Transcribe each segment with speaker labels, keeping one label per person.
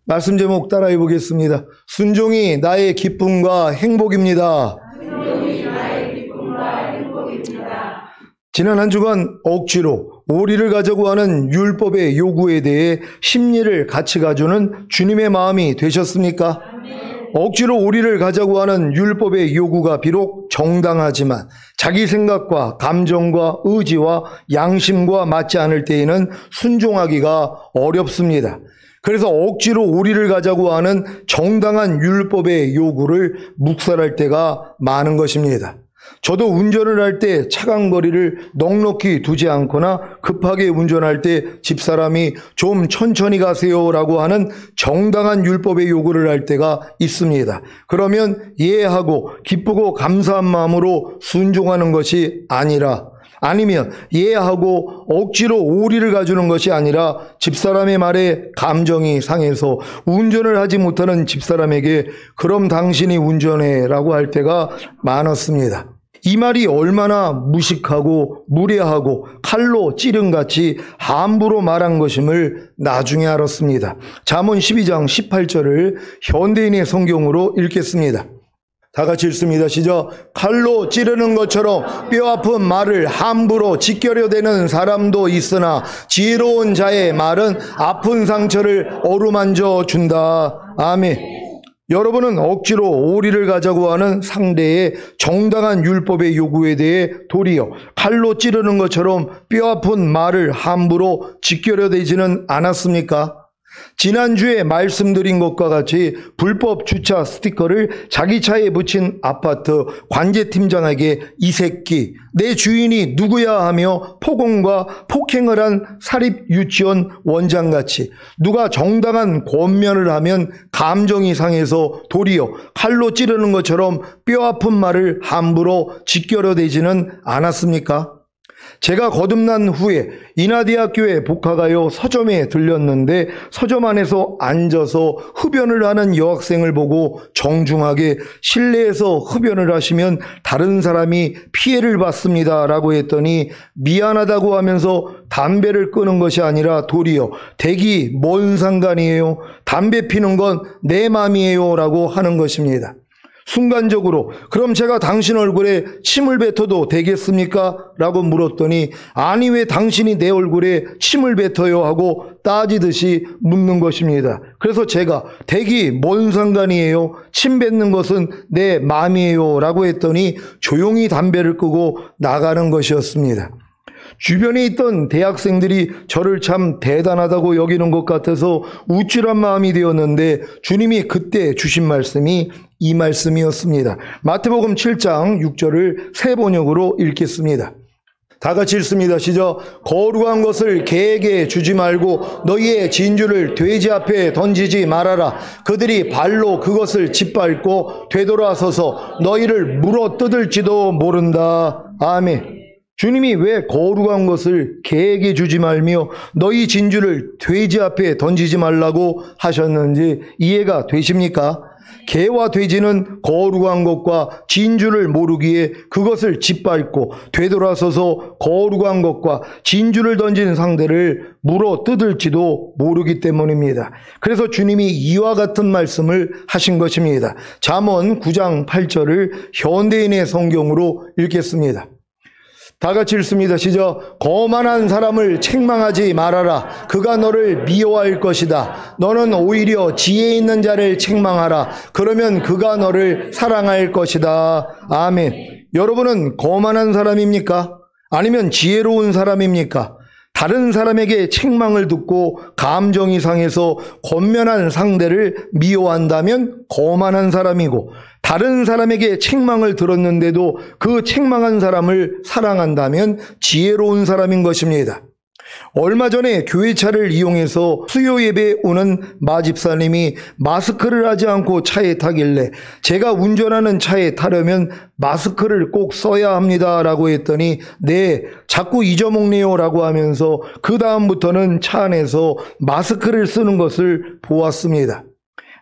Speaker 1: 말씀 제목 따라해 보겠습니다. 순종이 나의 기쁨과 행복입니다. 지난 한 주간 억지로 오리를 가자고 하는 율법의 요구에 대해 심리를 같이 가주는 주님의 마음이 되셨습니까? 억지로 오리를 가자고 하는 율법의 요구가 비록 정당하지만 자기 생각과 감정과 의지와 양심과 맞지 않을 때에는 순종하기가 어렵습니다. 그래서 억지로 오리를 가자고 하는 정당한 율법의 요구를 묵살할 때가 많은 것입니다. 저도 운전을 할 때 차간거리를 넉넉히 두지 않거나 급하게 운전할 때 집사람이 좀 천천히 가세요라고 하는 정당한 율법의 요구를 할 때가 있습니다. 그러면 이해하고 기쁘고 감사한 마음으로 순종하는 것이 아니면 이해하고 억지로 오리를 가주는 것이 아니라 집사람의 말에 감정이 상해서 운전을 하지 못하는 집사람에게 그럼 당신이 운전해라고 할 때가 많았습니다. 이 말이 얼마나 무식하고 무례하고 칼로 찌른같이 함부로 말한 것임을 나중에 알았습니다. 잠언 12장 18절을 현대인의 성경으로 읽겠습니다. 다 같이 읽습니다. 시작. 칼로 찌르는 것처럼 뼈아픈 말을 함부로 짓겨려대는 사람도 있으나 지혜로운 자의 말은 아픈 상처를 어루만져 준다. 아멘. 여러분은 억지로 오리를 가자고 하는 상대의 정당한 율법의 요구에 대해 도리어 칼로 찌르는 것처럼 뼈아픈 말을 함부로 짓겨려대지는 않았습니까? 지난주에 말씀드린 것과 같이 불법 주차 스티커를 자기 차에 붙인 아파트 관제팀장에게 이 새끼 내 주인이 누구야 하며 폭언과 폭행을 한 사립유치원 원장같이 누가 정당한 권면을 하면 감정이 상해서 도리어 칼로 찌르는 것처럼 뼈아픈 말을 함부로 짓겨려대지는 않았습니까? 제가 거듭난 후에 인하대학교에 복학하여 서점에 들렸는데 서점 안에서 앉아서 흡연을 하는 여학생을 보고 정중하게 실내에서 흡연을 하시면 다른 사람이 피해를 받습니다 라고 했더니 미안하다고 하면서 담배를 끄는 것이 아니라 도리어 댁이 뭔 상관이에요? 담배 피는 건 내 맘이에요 라고 하는 것입니다. 순간적으로 그럼 제가 당신 얼굴에 침을 뱉어도 되겠습니까? 라고 물었더니 아니 왜 당신이 내 얼굴에 침을 뱉어요? 하고 따지듯이 묻는 것입니다. 그래서 제가 댁이 뭔 상관이에요? 침 뱉는 것은 내 마음이에요 라고 했더니 조용히 담배를 끄고 나가는 것이었습니다. 주변에 있던 대학생들이 저를 참 대단하다고 여기는 것 같아서 우쭐한 마음이 되었는데 주님이 그때 주신 말씀이 이 말씀이었습니다. 마태복음 7장 6절을 새 번역으로 읽겠습니다. 다 같이 읽습니다. 시작. 거룩한 것을 개에게 주지 말고 너희의 진주를 돼지 앞에 던지지 말아라. 그들이 발로 그것을 짓밟고 되돌아서서 너희를 물어 뜯을지도 모른다. 아멘. 주님이 왜 거룩한 것을 개에게 주지 말며 너희 진주를 돼지 앞에 던지지 말라고 하셨는지 이해가 되십니까? 개와 돼지는 거룩한 것과 진주를 모르기에 그것을 짓밟고 되돌아서서 거룩한 것과 진주를 던진 상대를 물어 뜯을지도 모르기 때문입니다. 그래서 주님이 이와 같은 말씀을 하신 것입니다. 잠언 9장 8절을 현대인의 성경으로 읽겠습니다. 다 같이 읽습니다. 시작. 거만한 사람을 책망하지 말아라. 그가 너를 미워할 것이다. 너는 오히려 지혜 있는 자를 책망하라. 그러면 그가 너를 사랑할 것이다. 아멘. 여러분은 거만한 사람입니까? 아니면 지혜로운 사람입니까? 다른 사람에게 책망을 듣고 감정이 상해서 권면한 상대를 미워한다면 거만한 사람이고, 다른 사람에게 책망을 들었는데도 그 책망한 사람을 사랑한다면 지혜로운 사람인 것입니다. 얼마 전에 교회차를 이용해서 수요 예배에 오는 마집사님이 마스크를 하지 않고 차에 타길래 제가 운전하는 차에 타려면 마스크를 꼭 써야 합니다 라고 했더니 네, 자꾸 잊어먹네요 라고 하면서 그 다음부터는 차 안에서 마스크를 쓰는 것을 보았습니다.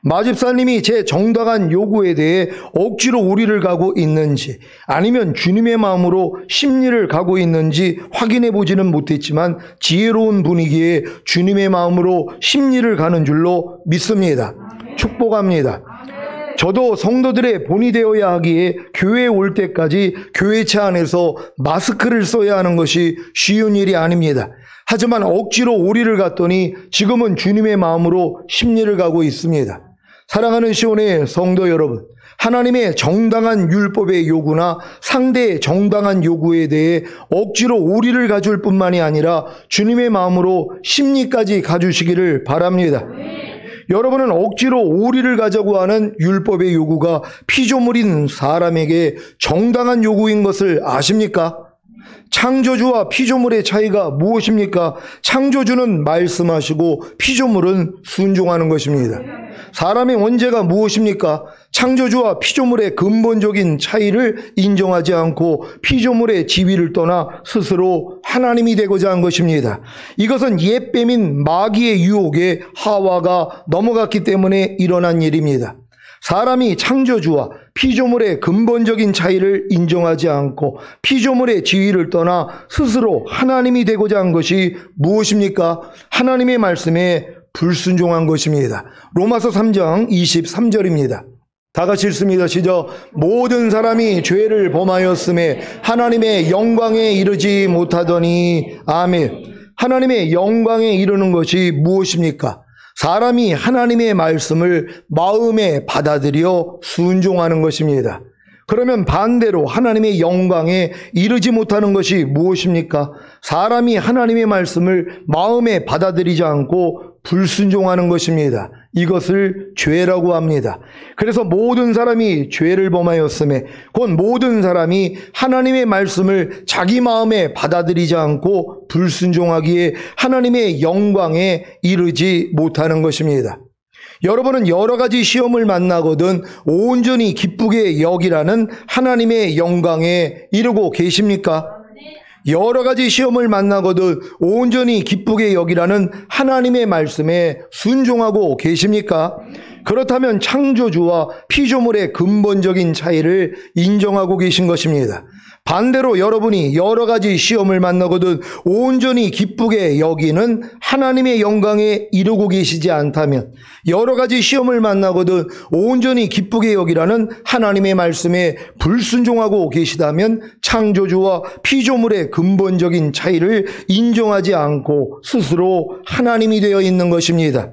Speaker 1: 마집사님이 제 정당한 요구에 대해 억지로 우리를 가고 있는지 아니면 주님의 마음으로 심리를 가고 있는지 확인해 보지는 못했지만 지혜로운 분이기에 주님의 마음으로 심리를 가는 줄로 믿습니다. 축복합니다. 저도 성도들의 본이 되어야 하기에 교회에 올 때까지 교회차 안에서 마스크를 써야 하는 것이 쉬운 일이 아닙니다. 하지만 억지로 오리를 갔더니 지금은 주님의 마음으로 심리를 가고 있습니다. 사랑하는 시온의 성도 여러분, 하나님의 정당한 율법의 요구나 상대의 정당한 요구에 대해 억지로 오리를 가줄 뿐만이 아니라 주님의 마음으로 심리까지 가주시기를 바랍니다. 여러분은 억지로 오리를 가자고 하는 율법의 요구가 피조물인 사람에게 정당한 요구인 것을 아십니까? 창조주와 피조물의 차이가 무엇입니까? 창조주는 말씀하시고 피조물은 순종하는 것입니다. 사람의 원죄가 무엇입니까? 창조주와 피조물의 근본적인 차이를 인정하지 않고 피조물의 지위를 떠나 스스로 하나님이 되고자 한 것입니다. 이것은 옛뱀인 마귀의 유혹에 하와가 넘어갔기 때문에 일어난 일입니다. 사람이 창조주와 피조물의 근본적인 차이를 인정하지 않고 피조물의 지위를 떠나 스스로 하나님이 되고자 한 것이 무엇입니까? 하나님의 말씀에 불순종한 것입니다. 로마서 3장 23절입니다. 다 같이 읽습니다. 시작. 모든 사람이 죄를 범하였음에 하나님의 영광에 이르지 못하더니. 아멘. 하나님의 영광에 이르는 것이 무엇입니까? 사람이 하나님의 말씀을 마음에 받아들여 순종하는 것입니다. 그러면 반대로 하나님의 영광에 이르지 못하는 것이 무엇입니까? 사람이 하나님의 말씀을 마음에 받아들이지 않고 불순종하는 것입니다. 이것을 죄라고 합니다. 그래서 모든 사람이 죄를 범하였음에 곧 모든 사람이 하나님의 말씀을 자기 마음에 받아들이지 않고 불순종하기에 하나님의 영광에 이르지 못하는 것입니다. 여러분은 여러 가지 시험을 만나거든 온전히 기쁘게 여기라는 하나님의 영광에 이르고 계십니까? 여러 가지 시험을 만나거든 온전히 기쁘게 여기라는 하나님의 말씀에 순종하고 계십니까? 그렇다면 창조주와 피조물의 근본적인 차이를 인정하고 계신 것입니다. 반대로 여러분이 여러 가지 시험을 만나거든 온전히 기쁘게 여기는 하나님의 영광에 이르고 계시지 않다면, 여러 가지 시험을 만나거든 온전히 기쁘게 여기라는 하나님의 말씀에 불순종하고 계시다면 창조주와 피조물의 근본적인 차이를 인정하지 않고 스스로 하나님이 되어 있는 것입니다.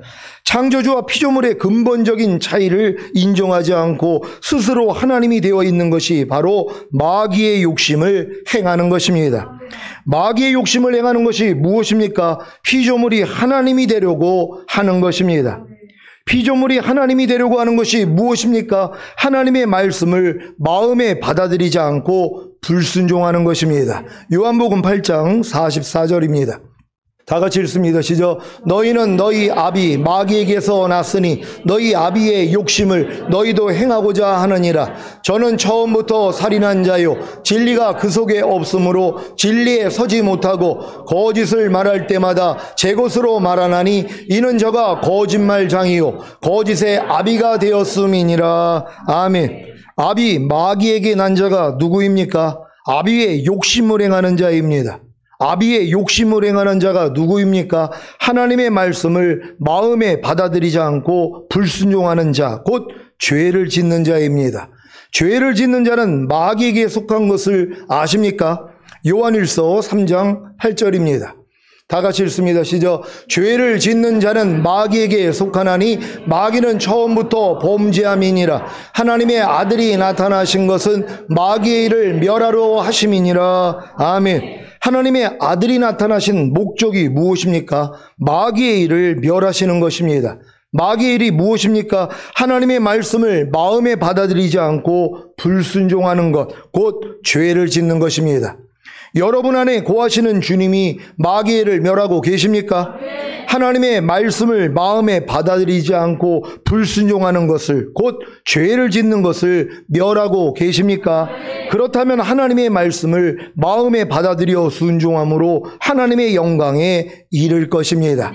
Speaker 1: 창조주와 피조물의 근본적인 차이를 인정하지 않고 스스로 하나님이 되어 있는 것이 바로 마귀의 욕심을 행하는 것입니다. 마귀의 욕심을 행하는 것이 무엇입니까? 피조물이 하나님이 되려고 하는 것입니다. 피조물이 하나님이 되려고 하는 것이 무엇입니까? 하나님의 말씀을 마음에 받아들이지 않고 불순종하는 것입니다. 요한복음 8장 44절입니다. 다 같이 읽습니다. 시작. 너희는 너희 아비 마귀에게서 났으니 너희 아비의 욕심을 너희도 행하고자 하느니라. 저는 처음부터 살인한 자요 진리가 그 속에 없으므로 진리에 서지 못하고 거짓을 말할 때마다 제 것으로 말하나니 이는 저가 거짓말장이요 거짓의 아비가 되었음이니라. 아멘. 아비 마귀에게 난 자가 누구입니까? 아비의 욕심을 행하는 자입니다. 아비의 욕심을 행하는 자가 누구입니까? 하나님의 말씀을 마음에 받아들이지 않고 불순종하는 자, 곧 죄를 짓는 자입니다. 죄를 짓는 자는 마귀에게 속한 것을 아십니까? 요한일서 3장 8절입니다. 다 같이 읽습니다. 시작. 죄를 짓는 자는 마귀에게 속하나니 마귀는 처음부터 범죄함이니라. 하나님의 아들이 나타나신 것은 마귀의 일을 멸하러 하심이니라. 아멘. 하나님의 아들이 나타나신 목적이 무엇입니까? 마귀의 일을 멸하시는 것입니다. 마귀의 일이 무엇입니까? 하나님의 말씀을 마음에 받아들이지 않고 불순종하는 것, 곧 죄를 짓는 것입니다. 여러분 안에 거하시는 주님이 마귀를 멸하고 계십니까? 하나님의 말씀을 마음에 받아들이지 않고 불순종하는 것을, 곧 죄를 짓는 것을 멸하고 계십니까? 그렇다면 하나님의 말씀을 마음에 받아들여 순종함으로 하나님의 영광에 이를 것입니다.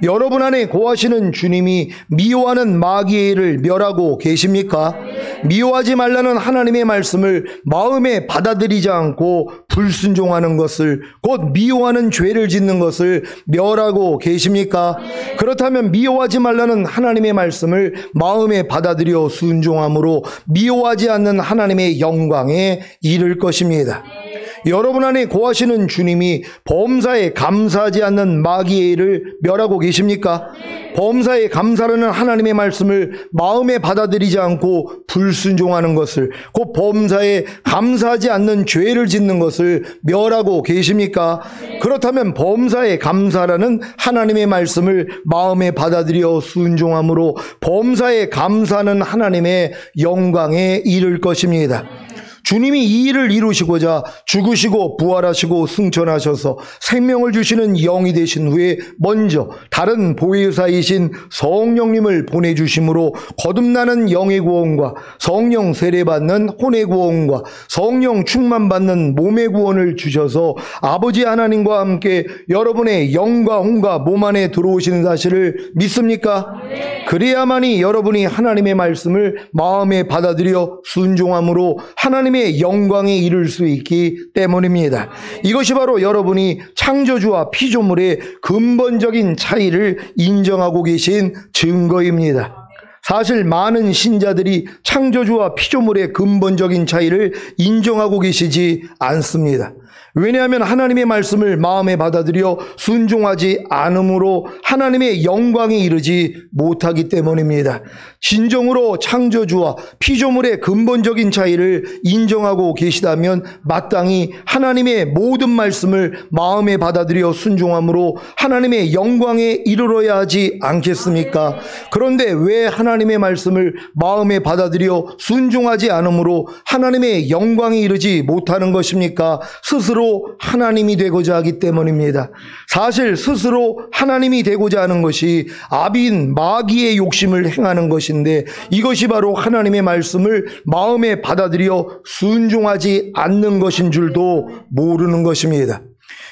Speaker 1: 여러분 안에 거하시는 주님이 미워하는 마귀의 일을 멸하고 계십니까? 미워하지 말라는 하나님의 말씀을 마음에 받아들이지 않고 불순종하는 것을, 곧 미워하는 죄를 짓는 것을 멸하고 계십니까? 그렇다면 미워하지 말라는 하나님의 말씀을 마음에 받아들여 순종함으로 미워하지 않는 하나님의 영광에 이를 것입니다. 여러분 안에 거하시는 주님이 범사에 감사하지 않는 마귀의 일을 멸하고 계십니까? 범사에 감사라는 하나님의 말씀을 마음에 받아들이지 않고 불순종하는 것을, 곧 범사에 감사하지 않는 죄를 짓는 것을 멸하고 계십니까? 그렇다면 범사에 감사라는 하나님의 말씀을 마음에 받아들여 순종함으로 범사에 감사하는 하나님의 영광에 이를 것입니다. 주님이 이 일을 이루시고자 죽으시고 부활하시고 승천하셔서 생명을 주시는 영이 되신 후에 먼저 다른 보혜사이신 성령님을 보내주심으로 거듭나는 영의 구원과 성령 세례받는 혼의 구원과 성령 충만받는 몸의 구원을 주셔서 아버지 하나님과 함께 여러분의 영과 혼과 몸 안에 들어오시는 사실을 믿습니까? 그래야만이 여러분이 하나님의 말씀을 마음에 받아들여 순종함으로 하나님의 영광에 이를 수 있기 때문입니다. 이것이 바로 여러분이 창조주와 피조물의 근본적인 차이를 인정하고 계신 증거입니다. 사실 많은 신자들이 창조주와 피조물의 근본적인 차이를 인정하고 계시지 않습니다. 왜냐하면 하나님의 말씀을 마음에 받아들여 순종하지 않으므로 하나님의 영광에 이르지 못하기 때문입니다. 진정으로 창조주와 피조물의 근본적인 차이를 인정하고 계시다면 마땅히 하나님의 모든 말씀을 마음에 받아들여 순종함으로 하나님의 영광에 이르러야 하지 않겠습니까? 그런데 왜 하나님의 말씀을 마음에 받아들여 순종하지 않으므로 하나님의 영광에 이르지 못하는 것입니까? 스스로 하나님이 되고자 하기 때문입니다. 사실 스스로 하나님이 되고자 하는 것이 아비인 마귀의 욕심을 행하는 것인데, 이것이 바로 하나님의 말씀을 마음에 받아들여 순종하지 않는 것인 줄도 모르는 것입니다.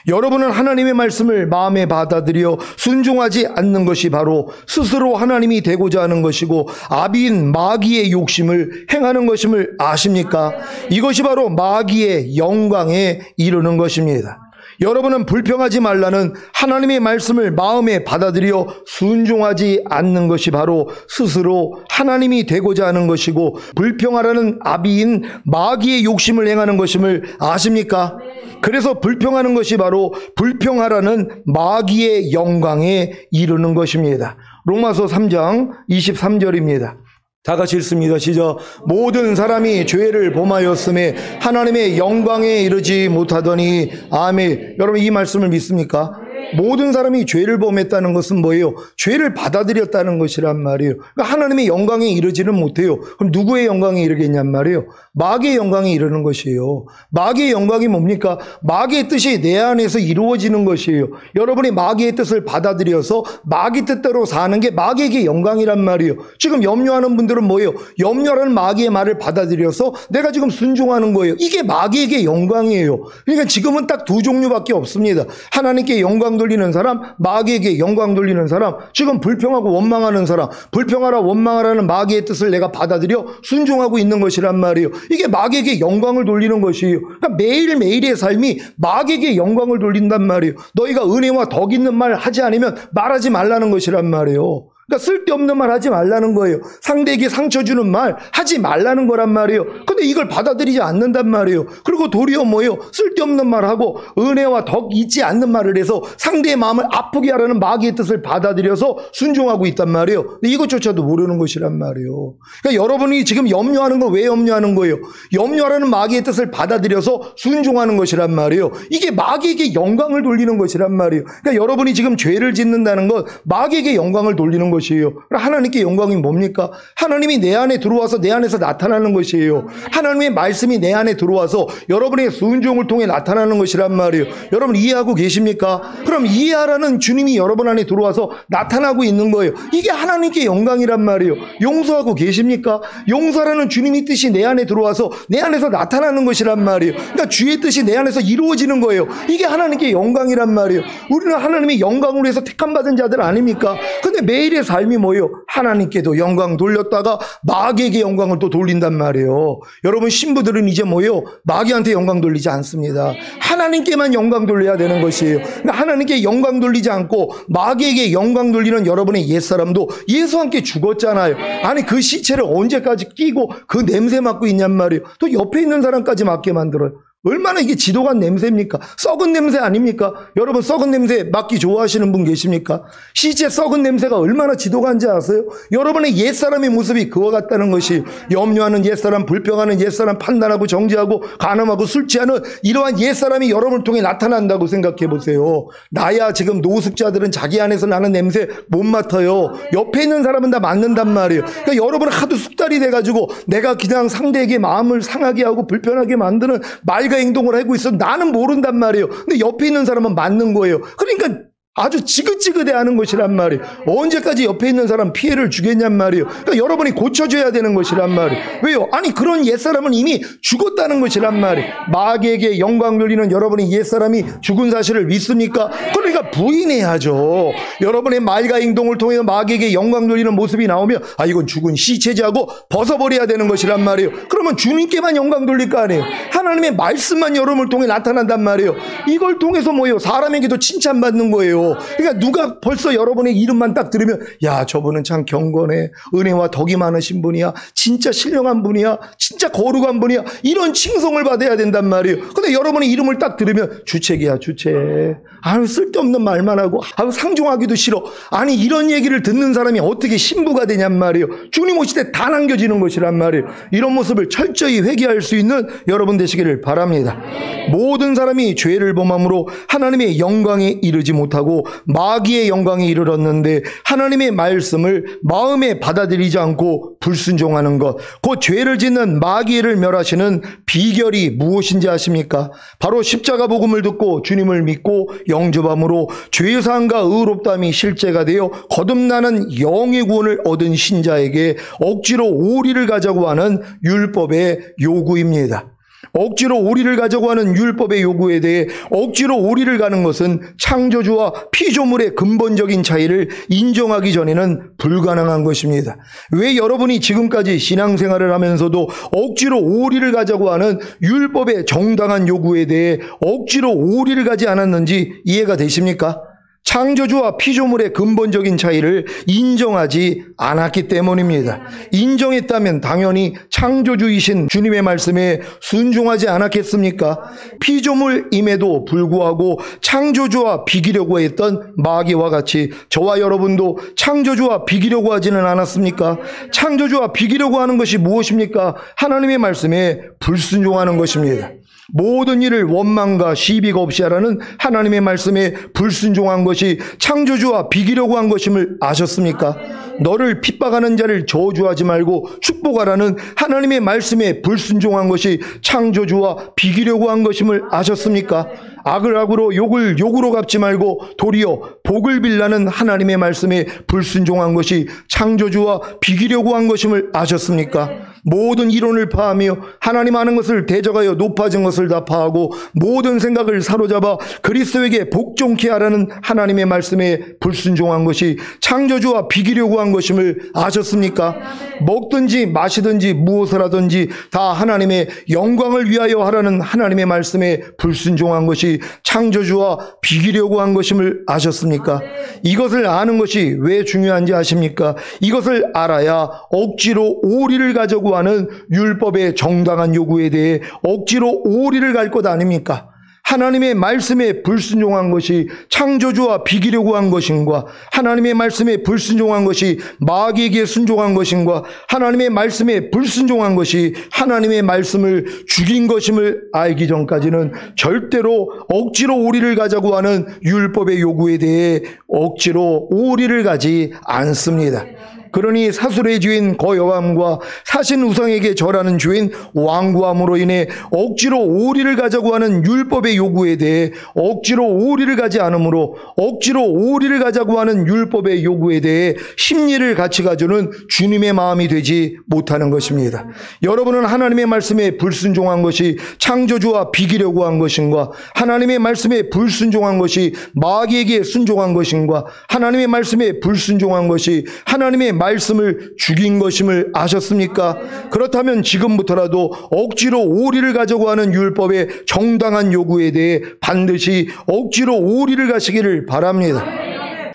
Speaker 1: 여러분은 하나님의 말씀을 마음에 받아들여 순종하지 않는 것이 바로 스스로 하나님이 되고자 하는 것이고 아비인 마귀의 욕심을 행하는 것임을 아십니까? 이것이 바로 마귀의 영광에 이르는 것입니다. 여러분은 불평하지 말라는 하나님의 말씀을 마음에 받아들여 순종하지 않는 것이 바로 스스로 하나님이 되고자 하는 것이고 불평하라는 아비인 마귀의 욕심을 행하는 것임을 아십니까? 그래서 불평하는 것이 바로 불평하라는 마귀의 영광에 이르는 것입니다. 로마서 3장 23절입니다. 다 같이 읽습니다. 시작. 모든 사람이 죄를 범하였음에 하나님의 영광에 이르지 못하더니. 아멘. 여러분 이 말씀을 믿습니까? 모든 사람이 죄를 범했다는 것은 뭐예요? 죄를 받아들였다는 것이란 말이에요. 그러니까 하나님의 영광에 이르지는 못해요. 그럼 누구의 영광에 이르겠냔 말이에요? 마귀의 영광에 이르는 것이에요. 마귀의 영광이 뭡니까? 마귀의 뜻이 내 안에서 이루어지는 것이에요. 여러분이 마귀의 뜻을 받아들여서 마귀 뜻대로 사는 게 마귀에게 영광이란 말이에요. 지금 염려하는 분들은 뭐예요? 염려라는 마귀의 말을 받아들여서 내가 지금 순종하는 거예요. 이게 마귀에게 영광이에요. 그러니까 지금은 딱 두 종류밖에 없습니다. 하나님께 영광 돌리는 사람, 마귀에게 영광 돌리는 사람. 지금 불평하고 원망하는 사람, 불평하라 원망하라는 마귀의 뜻을 내가 받아들여 순종하고 있는 것이란 말이에요. 이게 마귀에게 영광을 돌리는 것이에요. 그러니까 매일매일의 삶이 마귀에게 영광을 돌린단 말이에요. 너희가 은혜와 덕 있는 말 하지 않으면 말하지 말라는 것이란 말이에요. 그러니까 쓸데없는 말 하지 말라는 거예요. 상대에게 상처 주는 말 하지 말라는 거란 말이에요. 근데 이걸 받아들이지 않는단 말이에요. 그리고 도리어 뭐예요? 쓸데없는 말하고 은혜와 덕 있지 않는 말을 해서 상대의 마음을 아프게 하라는 마귀의 뜻을 받아들여서 순종하고 있단 말이에요. 근데 이것조차도 모르는 것이란 말이에요. 그러니까 여러분이 지금 염려하는 건 왜 염려하는 거예요? 염려하라는 마귀의 뜻을 받아들여서 순종하는 것이란 말이에요. 이게 마귀에게 영광을 돌리는 것이란 말이에요. 그러니까 여러분이 지금 죄를 짓는다는 건 마귀에게 영광을 돌리는 것이에요. 하나님께 영광이 뭡니까? 하나님이 내 안에 들어와서 내 안에서 나타나는 것이에요. 하나님의 말씀이 내 안에 들어와서 여러분의 순종을 통해 나타나는 것이란 말이에요. 여러분 이해하고 계십니까? 그럼 이해하라는 주님이 여러분 안에 들어와서 나타나고 있는 거예요. 이게 하나님께 영광이란 말이에요. 용서하고 계십니까? 용서라는 주님이 뜻이 내 안에 들어와서 내 안에서 나타나는 것이란 말이에요. 그러니까 주의 뜻이 내 안에서 이루어지는 거예요. 이게 하나님께 영광이란 말이에요. 우리는 하나님의 영광으로 해서 택함받은 자들 아닙니까? 근데 매일의 삶이 뭐예요? 하나님께도 영광 돌렸다가 마귀에게 영광을 또 돌린단 말이에요. 여러분 신부들은 이제 뭐예요? 마귀한테 영광 돌리지 않습니다. 하나님께만 영광 돌려야 되는 것이에요. 그러니까 하나님께 영광 돌리지 않고 마귀에게 영광 돌리는 여러분의 옛사람도 예수와 함께 죽었잖아요. 아니 그 시체를 언제까지 끼고 그 냄새 맡고 있냔 말이에요. 또 옆에 있는 사람까지 맡게 만들어요. 얼마나 이게 지독한 냄새입니까? 썩은 냄새 아닙니까? 여러분 썩은 냄새 맡기 좋아하시는 분 계십니까? 시체 썩은 냄새가 얼마나 지독한지 아세요? 여러분의 옛사람의 모습이 그와 같다는 것이 염려하는 옛사람, 불평하는 옛사람, 판단하고 정죄하고 간음하고 술 취하는 이러한 옛사람이 여러분을 통해 나타난다고 생각해 보세요. 나야 지금 노숙자들은 자기 안에서 나는 냄새 못 맡아요. 옆에 있는 사람은 다 맡는단 말이에요. 그러니까 여러분은 하도 숙달이 돼가지고 내가 그냥 상대에게 마음을 상하게 하고 불편하게 만드는 말 행동을 하고 있어 나는 모른단 말이에요. 근데 옆에 있는 사람은 맞는 거예요. 그러니까 아주 지긋지긋해하는 것이란 말이에요. 언제까지 옆에 있는 사람 피해를 주겠냔 말이에요. 그러니까 여러분이 고쳐줘야 되는 것이란 말이에요. 왜요? 아니 그런 옛사람은 이미 죽었다는 것이란 말이에요. 마귀에게 영광 돌리는 여러분의 옛사람이 죽은 사실을 믿습니까? 그러니까 부인해야죠. 여러분의 말과 행동을 통해 마귀에게 영광 돌리는 모습이 나오면 아 이건 죽은 시체지 하고 벗어버려야 되는 것이란 말이에요. 그러면 주님께만 영광 돌릴 거 아니에요. 하나님의 말씀만 여러분을 통해 나타난단 말이에요. 이걸 통해서 뭐예요? 사람에게도 칭찬받는 거예요. 그러니까 누가 벌써 여러분의 이름만 딱 들으면 야 저분은 참 경건해, 은혜와 덕이 많으신 분이야, 진짜 신령한 분이야, 진짜 거룩한 분이야, 이런 칭송을 받아야 된단 말이에요. 근데 여러분의 이름을 딱 들으면 주책이야 주책, 아유 쓸데없는 말만 하고 아유 상종하기도 싫어. 아니 이런 얘기를 듣는 사람이 어떻게 신부가 되냔 말이에요. 주님 오실 때 다 남겨지는 것이란 말이에요. 이런 모습을 철저히 회개할 수 있는 여러분 되시기를 바랍니다. 모든 사람이 죄를 범함으로 하나님의 영광에 이르지 못하고 마귀의 영광에 이르렀는데 하나님의 말씀을 마음에 받아들이지 않고 불순종하는 것, 그 죄를 짓는 마귀를 멸하시는 비결이 무엇인지 아십니까? 바로 십자가 복음을 듣고 주님을 믿고 영접함으로 죄사함과 의롭다함이 실제가 되어 거듭나는 영의 구원을 얻은 신자에게 억지로 오리를 가자고 하는 율법의 요구입니다. 억지로 오리를 가자고 하는 율법의 요구에 대해 억지로 오리를 가는 것은 창조주와 피조물의 근본적인 차이를 인정하기 전에는 불가능한 것입니다. 왜 여러분이 지금까지 신앙생활을 하면서도 억지로 오리를 가자고 하는 율법의 정당한 요구에 대해 억지로 오리를 가지 않았는지 이해가 되십니까? 창조주와 피조물의 근본적인 차이를 인정하지 않았기 때문입니다. 인정했다면 당연히 창조주이신 주님의 말씀에 순종하지 않았겠습니까? 피조물임에도 불구하고 창조주와 비기려고 했던 마귀와 같이 저와 여러분도 창조주와 비기려고 하지는 않았습니까? 창조주와 비기려고 하는 것이 무엇입니까? 하나님의 말씀에 불순종하는 것입니다. 모든 일을 원망과 시비가 없이 하라는 하나님의 말씀에 불순종한 것이 창조주와 비기려고 한 것임을 아셨습니까? 너를 핍박하는 자를 저주하지 말고 축복하라는 하나님의 말씀에 불순종한 것이 창조주와 비기려고 한 것임을 아셨습니까? 악을 악으로 욕을 욕으로 갚지 말고 도리어 복을 빌라는 하나님의 말씀에 불순종한 것이 창조주와 비기려고 한 것임을 아셨습니까? 모든 이론을 파하며 하나님 아는 것을 대적하여 높아진 것을 다 파하고 모든 생각을 사로잡아 그리스도에게 복종케 하라는 하나님의 말씀에 불순종한 것이 창조주와 비기려고 한 것임을 아셨습니까? 먹든지 마시든지 무엇을 하든지 다 하나님의 영광을 위하여 하라는 하나님의 말씀에 불순종한 것이 창조주와 비기려고 한 것임을 아셨습니까? 이것을 아는 것이 왜 중요한지 아십니까? 이것을 알아야 억지로 오리를 가자고 하는 율법의 정당한 요구에 대해 억지로 오리를 갈 것 아닙니까? 하나님의 말씀에 불순종한 것이 창조주와 비기려고 한 것인가, 하나님의 말씀에 불순종한 것이 마귀에게 순종한 것인가, 하나님의 말씀에 불순종한 것이 하나님의 말씀을 죽인 것임을 알기 전까지는 절대로 억지로 오리를 가자고 하는 율법의 요구에 대해 억지로 오리를 가지 않습니다. 그러니 사술의 주인 거여함과 사신 우상에게 절하는 주인 완고함으로 인해 억지로 오리를 가자고 하는 율법의 요구에 대해 억지로 오리를 가지 않으므로 억지로 오리를 가자고 하는 율법의 요구에 대해 심리를 같이 가주는 주님의 마음이 되지 못하는 것입니다. 여러분은 하나님의 말씀에 불순종한 것이 창조주와 비기려고 한 것인가, 하나님의 말씀에 불순종한 것이 마귀에게 순종한 것인가, 하나님의 말씀에 불순종한 것이 하나님의 말씀을 죽인 것임을 아셨습니까? 그렇다면 지금부터라도 억지로 오리를 가자고 하는 율법의 정당한 요구에 대해 반드시 억지로 오리를 가시기를 바랍니다.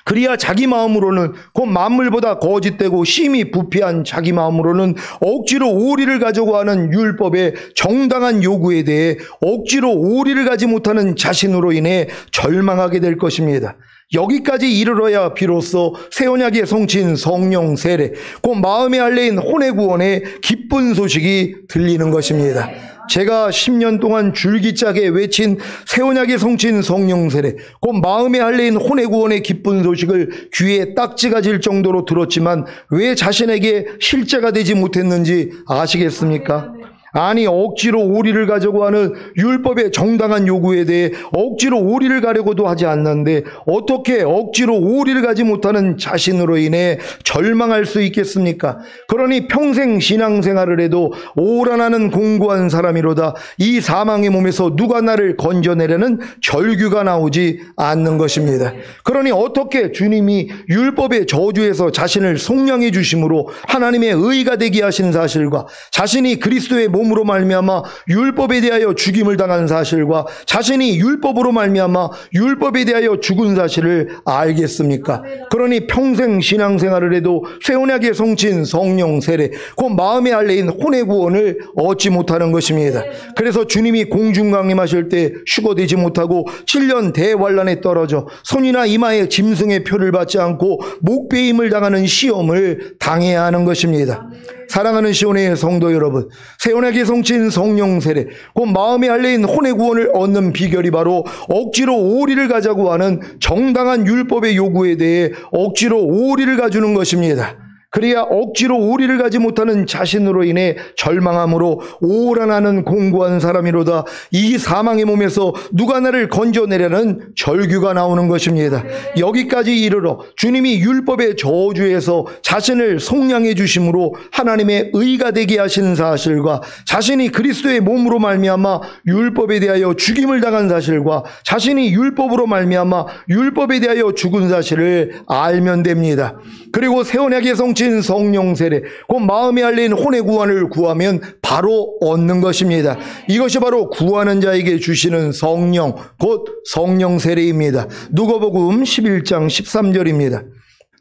Speaker 1: 그리야 자기 마음으로는 곧 만물보다 거짓되고 심히 부패한 자기 마음으로는 억지로 오리를 가자고 하는 율법의 정당한 요구에 대해 억지로 오리를 가지 못하는 자신으로 인해 절망하게 될 것입니다. 여기까지 이르러야 비로소 새 언약의 성취인 성령 세례, 곧 마음의 할례인 혼의 구원의 기쁜 소식이 들리는 것입니다. 제가 10년 동안 줄기차게 외친 새 언약의 성취인 성령 세례, 곧 마음의 할례인 혼의 구원의 기쁜 소식을 귀에 딱지가 질 정도로 들었지만 왜 자신에게 실제가 되지 못했는지 아시겠습니까? 아니, 억지로 오리를 가자고 하는 율법의 정당한 요구에 대해 억지로 오리를 가려고도 하지 않는데 어떻게 억지로 오리를 가지 못하는 자신으로 인해 절망할 수 있겠습니까? 그러니 평생 신앙생활을 해도 오란하는 공고한 사람이로다 이 사망의 몸에서 누가 나를 건져내려는 절규가 나오지 않는 것입니다. 그러니 어떻게 주님이 율법의 저주에서 자신을 속량해 주심으로 하나님의 의가 되게 하신 사실과 자신이 그리스도의 몸으로 말미암아 율법에 대하여 죽임을 당한 사실과 자신이 율법으로 말미암아 율법에 대하여 죽은 사실을 알겠습니까? 그러니 평생 신앙생활을 해도 새 언약의 성취인 성령 세례, 곧 마음의 할례인 혼의 구원을 얻지 못하는 것입니다. 그래서 주님이 공중강림하실 때 휴거되지 못하고 7년 대환란에 떨어져 손이나 이마에 짐승의 표를 받지 않고 목배임을 당하는 시험을 당해야 하는 것입니다. 사랑하는 시온의 성도 여러분, 새 언약의 성취인 성령 세례, 곧 마음의 할례인 혼의 구원을 얻는 비결이 바로 억지로 오리를 가자고 하는 정당한 율법의 요구에 대해 억지로 오리를 가주는 것입니다. 그래야 억지로 오리를 가지 못하는 자신으로 인해 절망함으로 오란하는 공고한 사람이로다 이 사망의 몸에서 누가 나를 건져내려는 절규가 나오는 것입니다. 여기까지 이르러 주님이 율법의 저주에서 자신을 속량해 주심으로 하나님의 의가 되게 하신 사실과 자신이 그리스도의 몸으로 말미암아 율법에 대하여 죽임을 당한 사실과 자신이 율법으로 말미암아 율법에 대하여 죽은 사실을 알면 됩니다. 그리고 새 언약의 성취인 성령 세례, 곧 마음의 할례인 혼의 구원을 구하면 바로 얻는 것입니다. 이것이 바로 구하는 자에게 주시는 성령, 곧 성령 세례입니다. 누가복음 11장 13절입니다.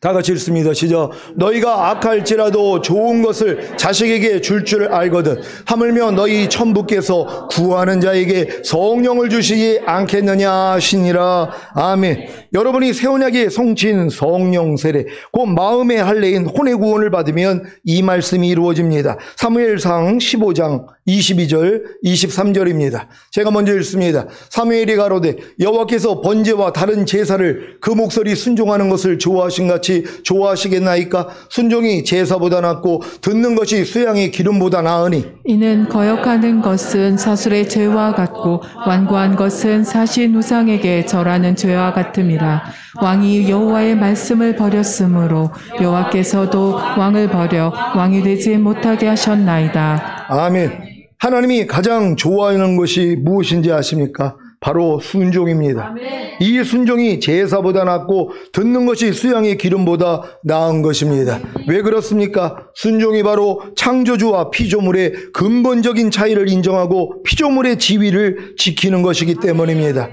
Speaker 1: 다 같이 읽습니다. 시작. 너희가 악할지라도 좋은 것을 자식에게 줄 알거든 하물며 너희 천부께서 구하는 자에게 성령을 주시지 않겠느냐 하시니라. 아멘. 여러분이 새 언약의 성취인 성령 세례, 곧 마음의 할례인 혼의 구원을 받으면 이 말씀이 이루어집니다. 사무엘상 15장 22절 23절입니다. 제가 먼저 읽습니다. 사무엘이 가로되 여호와께서 번제와 다른 제사를 그 목소리 순종하는 것을 좋아하신 같이 좋아하시겠나이까? 순종이 제사보다 낫고 듣는 것이 수양의 기름보다 나으니
Speaker 2: 이는 거역하는 것은 사술의 죄와 같고 완고한 것은 사신 우상에게 절하는 죄와 같음이라. 왕이 여호와의 말씀을 버렸으므로 여호와께서도 왕을 버려 왕이 되지 못하게 하셨나이다.
Speaker 1: 아멘. 하나님이 가장 좋아하는 것이 무엇인지 아십니까? 바로 순종입니다. 아멘. 이 순종이 제사보다 낫고 듣는 것이 수양의 기름보다 나은 것입니다. 왜 그렇습니까? 순종이 바로 창조주와 피조물의 근본적인 차이를 인정하고 피조물의 지위를 지키는 것이기 때문입니다.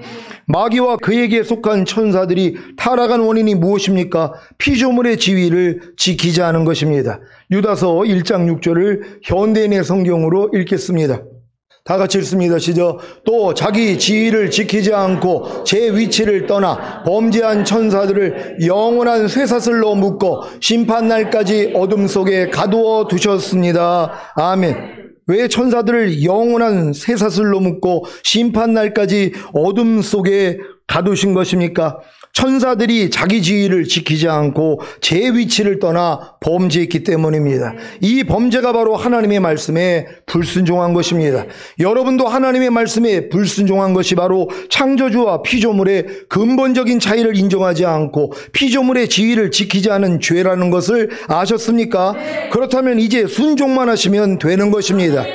Speaker 1: 마귀와 그에게 속한 천사들이 타락한 원인이 무엇입니까? 피조물의 지위를 지키지 않은 것입니다. 유다서 1장 6절을 현대인의 성경으로 읽겠습니다. 다 같이 읽습니다. 시작. 또 자기 지위를 지키지 않고 제 위치를 떠나 범죄한 천사들을 영원한 쇠사슬로 묶어 심판날까지 어둠 속에 가두어 두셨습니다. 아멘. 왜 천사들을 영원한 쇠사슬로 묶고 심판날까지 어둠 속에 가두신 것입니까? 천사들이 자기 지위를 지키지 않고 제 위치를 떠나 범죄했기 때문입니다. 이 범죄가 바로 하나님의 말씀에 불순종한 것입니다. 여러분도 하나님의 말씀에 불순종한 것이 바로 창조주와 피조물의 근본적인 차이를 인정하지 않고 피조물의 지위를 지키지 않은 죄라는 것을 아셨습니까? 그렇다면 이제 순종만 하시면 되는 것입니다.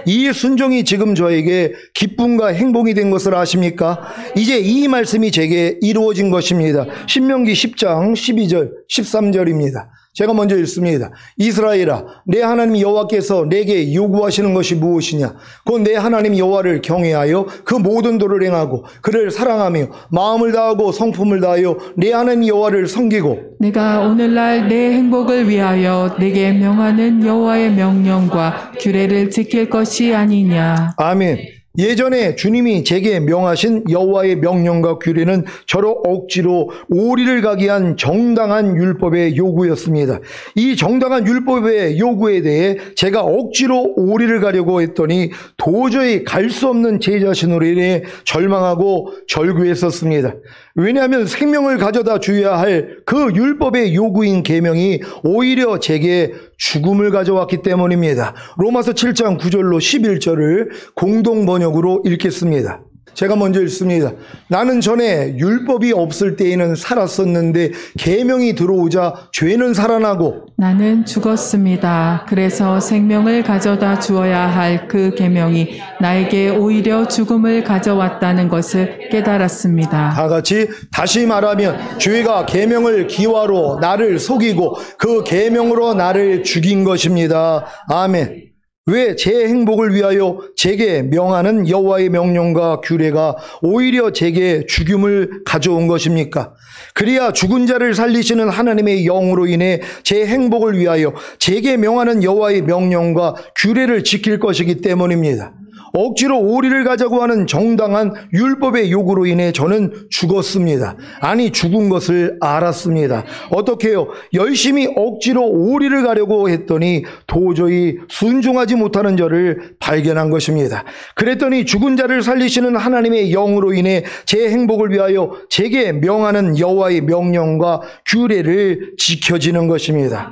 Speaker 1: 이 순종이 지금 저에게 기쁨과 행복이 된 것을 아십니까? 이제 이 말씀이 제게 이루어진 것입니다. 신명기 10장 12절 13절입니다. 제가 먼저 읽습니다. 이스라엘아, 내 하나님 여호와께서 내게 요구하시는 것이 무엇이냐? 곧 내 하나님 여호와를 경외하여 그 모든 도를 행하고 그를 사랑하며 마음을 다하고 성품을 다하여 내 하나님 여호와를 섬기고
Speaker 2: 내가 오늘날 내 행복을 위하여 내게 명하는 여호와의 명령과 규례를 지킬 것이 아니냐.
Speaker 1: 아멘. 예전에 주님이 제게 명하신 여호와의 명령과 규례는 저로 억지로 오리를 가게 한 정당한 율법의 요구였습니다. 이 정당한 율법의 요구에 대해 제가 억지로 오리를 가려고 했더니 도저히 갈 수 없는 제 자신으로 인해 절망하고 절규했었습니다. 왜냐하면 생명을 가져다 줘야 할 그 율법의 요구인 계명이 오히려 제게 죽음을 가져왔기 때문입니다. 로마서 7장 9절로 11절을 공동 번역으로 읽겠습니다. 제가 먼저 읽습니다. 나는 전에 율법이 없을 때에는 살았었는데 계명이 들어오자 죄는 살아나고
Speaker 2: 나는 죽었습니다. 그래서 생명을 가져다 주어야 할 그 계명이 나에게 오히려 죽음을 가져왔다는 것을 깨달았습니다.
Speaker 1: 다 같이 다시 말하면 죄가 계명을 기화로 나를 속이고 그 계명으로 나를 죽인 것입니다. 아멘. 왜 제 행복을 위하여 제게 명하는 여호와의 명령과 규례가 오히려 제게 죽음을 가져온 것입니까? 그래야 죽은 자를 살리시는 하나님의 영으로 인해 제 행복을 위하여 제게 명하는 여호와의 명령과 규례를 지킬 것이기 때문입니다. 억지로 오리를 가자고 하는 정당한 율법의 요구로 인해 저는 죽었습니다. 아니, 죽은 것을 알았습니다. 어떻게요? 열심히 억지로 오리를 가려고 했더니 도저히 순종하지 못하는 저를 발견한 것입니다. 그랬더니 죽은 자를 살리시는 하나님의 영으로 인해 제 행복을 위하여 제게 명하는 여호와의 명령과 규례를 지켜지는 것입니다.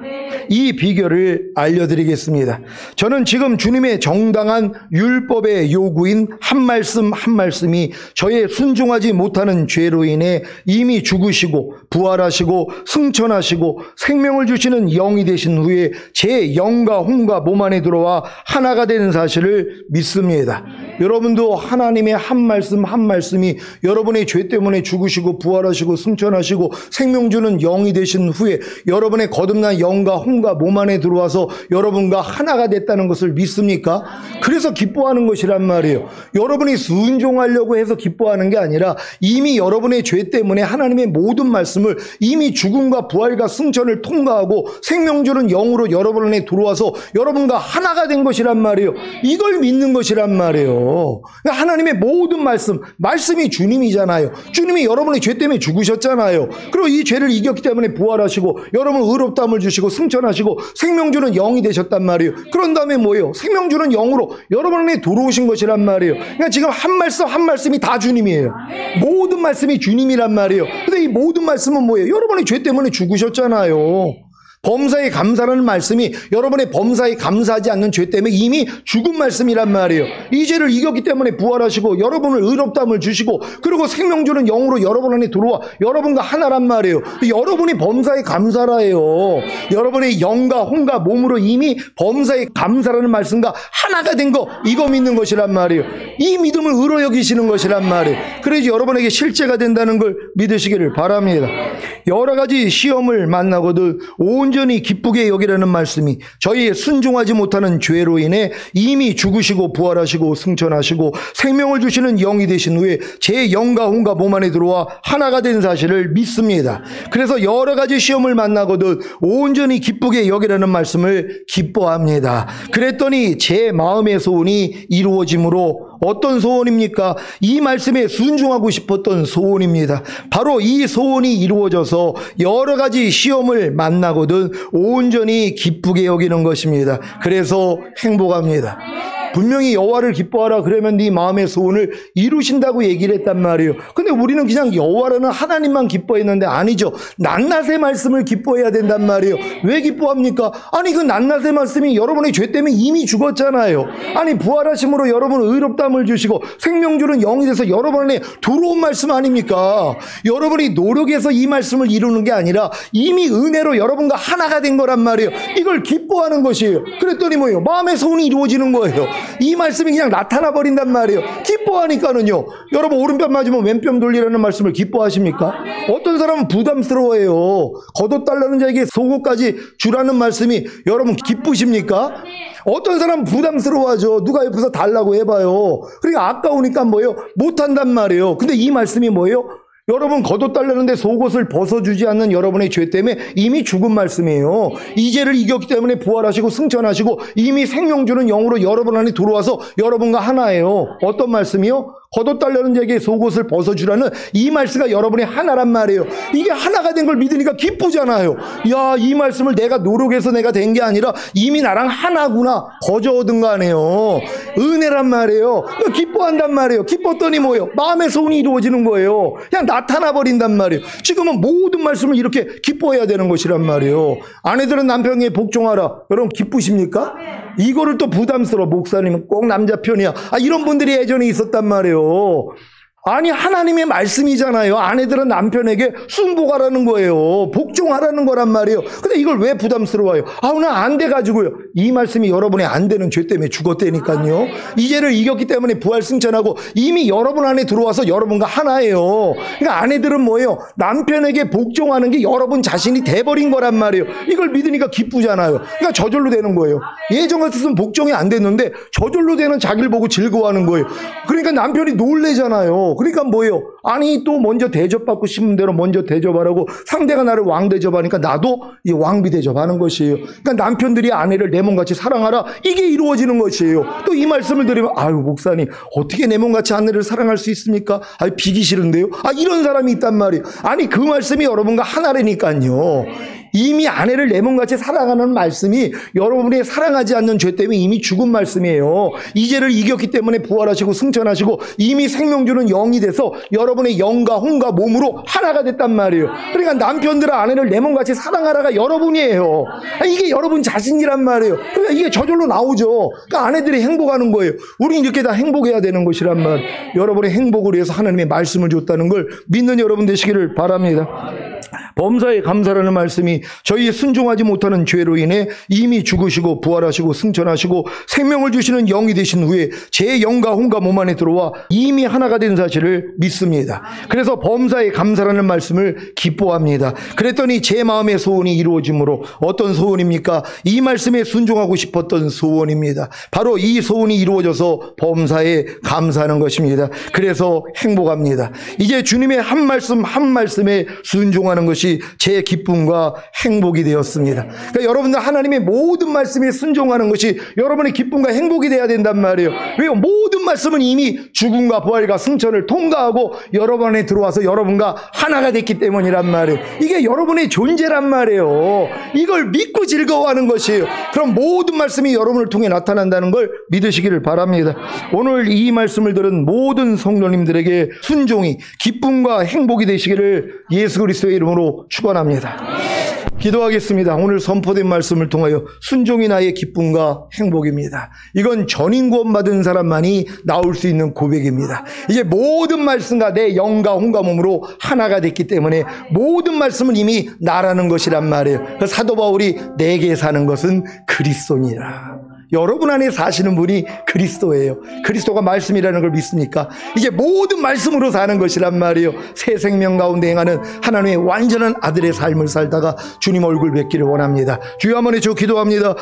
Speaker 1: 이 비결을 알려드리겠습니다. 저는 지금 주님의 정당한 율법의 요구인 한 말씀 한 말씀이 저의 순종하지 못하는 죄로 인해 이미 죽으시고 부활하시고 승천하시고 생명을 주시는 영이 되신 후에 제 영과 혼과 몸 안에 들어와 하나가 되는 사실을 믿습니다. 여러분도 하나님의 한 말씀 한 말씀이 여러분의 죄 때문에 죽으시고 부활하시고 승천하시고 생명 주는 영이 되신 후에 여러분의 거듭난 영과 혼과 몸 안에 들어와서 여러분과 하나가 됐다는 것을 믿습니까? 그래서 기뻐하는 것이란 말이에요. 여러분이 순종하려고 해서 기뻐하는 게 아니라 이미 여러분의 죄 때문에 하나님의 모든 말씀을 이미 죽음과 부활과 승천을 통과하고 생명 주는 영으로 여러분 안에 들어와서 여러분과 하나가 된 것이란 말이에요. 이걸 믿는 것이란 말이에요. 하나님의 모든 말씀이 주님이잖아요. 주님이 여러분의 죄 때문에 죽으셨잖아요. 그리고 이 죄를 이겼기 때문에 부활하시고 여러분 의롭다함을 주시고 승천하시고 생명 주는 영이 되셨단 말이에요. 그런 다음에 뭐예요? 생명 주는 영으로 여러분 안에 들어오신 것이란 말이에요. 그러니까 지금 한 말씀이 다 주님이에요. 모든 말씀이 주님이란 말이에요. 근데 이 모든 말씀은 뭐예요? 여러분의 죄 때문에 죽으셨잖아요. 범사에 감사라는 말씀이 여러분의 범사에 감사하지 않는 죄 때문에 이미 죽은 말씀이란 말이에요. 이 죄를 이겼기 때문에 부활하시고 여러분을 의롭다함을 주시고 그리고 생명 주는 영으로 여러분 안에 들어와 여러분과 하나란 말이에요. 여러분이 범사에 감사라예요. 여러분의 영과 혼과 몸으로 이미 범사에 감사라는 말씀과 하나가 된 거, 이거 믿는 것이란 말이에요. 이 믿음을 의로 여기시는 것이란 말이에요. 그래서 여러분에게 실제가 된다는 걸 믿으시기를 바랍니다. 여러 가지 시험을 만나거든 온전히 기쁘게 여기라는 말씀이 저희의 순종하지 못하는 죄로 인해 이미 죽으시고 부활하시고 승천하시고 생명을 주시는 영이 되신 후에 제 영과 혼과 몸 안에 들어와 하나가 된 사실을 믿습니다. 그래서 여러 가지 시험을 만나거든 온전히 기쁘게 여기라는 말씀을 기뻐합니다. 그랬더니 제 마음의 소원이 이루어짐으로 어떤 소원입니까? 이 말씀에 순종하고 싶었던 소원입니다. 바로 이 소원이 이루어져서 여러 가지 시험을 만나거든 온전히 기쁘게 여기는 것입니다. 그래서 행복합니다. 분명히 여호와를 기뻐하라 그러면 네 마음의 소원을 이루신다고 얘기를 했단 말이에요. 근데 우리는 그냥 여호와라는 하나님만 기뻐했는데 아니죠. 낱낱의 말씀을 기뻐해야 된단 말이에요. 왜 기뻐합니까? 아니 그 낱낱의 말씀이 여러분의 죄 때문에 이미 죽었잖아요. 아니 부활하심으로 여러분은 의롭다함을 주시고 생명 주는 영이 돼서 여러분 안에 들어온 말씀 아닙니까? 여러분이 노력해서 이 말씀을 이루는 게 아니라 이미 은혜로 여러분과 하나가 된 거란 말이에요. 이걸 기뻐하는 것이에요. 그랬더니 뭐예요? 마음의 소원이 이루어지는 거예요. 이 말씀이 그냥 나타나 버린단 말이에요. 기뻐하니까는요. 여러분 오른편 맞으면 왼편 돌리라는 말씀을 기뻐하십니까? 어떤 사람은 부담스러워해요. 겉옷달라는 자에게 속옷까지 주라는 말씀이 여러분 기쁘십니까? 어떤 사람은 부담스러워하죠. 누가 옆에서 달라고 해봐요. 그러니까 아까우니까 뭐예요? 못한단 말이에요. 근데 이 말씀이 뭐예요? 여러분 겉옷 달라는데 속옷을 벗어주지 않는 여러분의 죄 때문에 이미 죽은 말씀이에요. 이 죄를 이겼기 때문에 부활하시고 승천하시고 이미 생명 주는 영으로 여러분 안에 들어와서 여러분과 하나예요. 어떤 말씀이요? 겉옷 달라는 자에게 속옷을 벗어주라는 이 말씀이 여러분의 하나란 말이에요. 이게 하나가 된 걸 믿으니까 기쁘잖아요. 야, 이 말씀을 내가 노력해서 내가 된 게 아니라 이미 나랑 하나구나. 거저 얻은 거 아니에요. 은혜란 말이에요. 기뻐한단 말이에요. 기뻤더니 뭐예요? 마음의 소원이 이루어지는 거예요. 그냥 나타나 버린단 말이에요. 지금은 모든 말씀을 이렇게 기뻐해야 되는 것이란 말이에요. 아내들은 남편에게 복종하라. 여러분 기쁘십니까? 이거를 또 부담스러워. 목사님은 꼭 남자 편이야. 이런 분들이 예전에 있었단 말이에요. 아니 하나님의 말씀이잖아요. 아내들은 남편에게 순복하라는 거예요. 복종하라는 거란 말이에요. 근데 이걸 왜 부담스러워요? 나 안 돼가지고요. 이 말씀이 여러분의 안 되는 죄 때문에 죽었다니까요. 이 죄를 이겼기 때문에 부활 승천하고 이미 여러분 안에 들어와서 여러분과 하나예요. 그러니까 아내들은 뭐예요? 남편에게 복종하는 게 여러분 자신이 돼버린 거란 말이에요. 이걸 믿으니까 기쁘잖아요. 그러니까 저절로 되는 거예요. 예전 같았으면 복종이 안 됐는데 저절로 되는 자기를 보고 즐거워하는 거예요. 그러니까 남편이 놀래잖아요. 그러니까 뭐예요? 아니 또 먼저 대접받고 싶은 대로 먼저 대접하라고 상대가 나를 왕 대접하니까 나도 이 왕비 대접하는 것이에요. 그러니까 남편들이 아내를 내 몸같이 사랑하라. 이게 이루어지는 것이에요. 또 이 말씀을 드리면 목사님 어떻게 내 몸같이 아내를 사랑할 수 있습니까? 비기 싫은데요? 이런 사람이 있단 말이에요. 아니 그 말씀이 여러분과 하나라니까요. 이미 아내를 내 몸같이 사랑하는 말씀이 여러분이 사랑하지 않는 죄 때문에 이미 죽은 말씀이에요. 이 죄를 이겼기 때문에 부활하시고 승천하시고 이미 생명 주는 영이 돼서 여러분의 영과 혼과 몸으로 하나가 됐단 말이에요. 그러니까 남편들은 아내를 내 몸같이 사랑하라가 여러분이에요. 이게 여러분 자신이란 말이에요. 그러니까 이게 저절로 나오죠. 그러니까 아내들이 행복하는 거예요. 우리는 이렇게 다 행복해야 되는 것이란 말이에요. 여러분의 행복을 위해서 하나님의 말씀을 줬다는 걸 믿는 여러분 되시기를 바랍니다. 범사에 감사라는 말씀이 저희의 순종하지 못하는 죄로 인해 이미 죽으시고 부활하시고 승천하시고 생명을 주시는 영이 되신 후에 제 영과 혼과 몸 안에 들어와 이미 하나가 된 사실을 믿습니다. 그래서 범사에 감사라는 말씀을 기뻐합니다. 그랬더니 제 마음의 소원이 이루어짐으로 어떤 소원입니까? 이 말씀에 순종하고 싶었던 소원입니다. 바로 이 소원이 이루어져서 범사에 감사하는 것입니다. 그래서 행복합니다. 이제 주님의 한 말씀 한 말씀에 순종하는 것이 제 기쁨과 행복이 되었습니다. 그러니까 여러분들 하나님의 모든 말씀에 순종하는 것이 여러분의 기쁨과 행복이 되어야 된단 말이에요. 왜요? 모든 말씀은 이미 죽음과 부활과 승천을 통과하고 여러분 안에 들어와서 여러분과 하나가 됐기 때문이란 말이에요. 이게 여러분의 존재란 말이에요. 이걸 믿고 즐거워하는 것이에요. 그럼 모든 말씀이 여러분을 통해 나타난다는 걸 믿으시기를 바랍니다. 오늘 이 말씀을 들은 모든 성도님들에게 순종이 기쁨과 행복이 되시기를 예수 그리스도의 이름으로 축원합니다. 기도하겠습니다. 오늘 선포된 말씀을 통하여 순종이 나의 기쁨과 행복입니다. 이건 전인 구원 받은 사람만이 나올 수 있는 고백입니다. 이제 모든 말씀과 내 영과 혼과 몸으로 하나가 됐기 때문에 모든 말씀은 이미 나라는 것이란 말이에요. 그래서 사도 바울이 내게 사는 것은 그리스도니라. 여러분 안에 사시는 분이 그리스도예요. 그리스도가 말씀이라는 걸 믿습니까? 이제 모든 말씀으로 사는 것이란 말이에요. 새 생명 가운데 행하는 하나님의 완전한 아들의 삶을 살다가 주님 얼굴 뵙기를 원합니다. 주여 한번 해줘 기도합니다.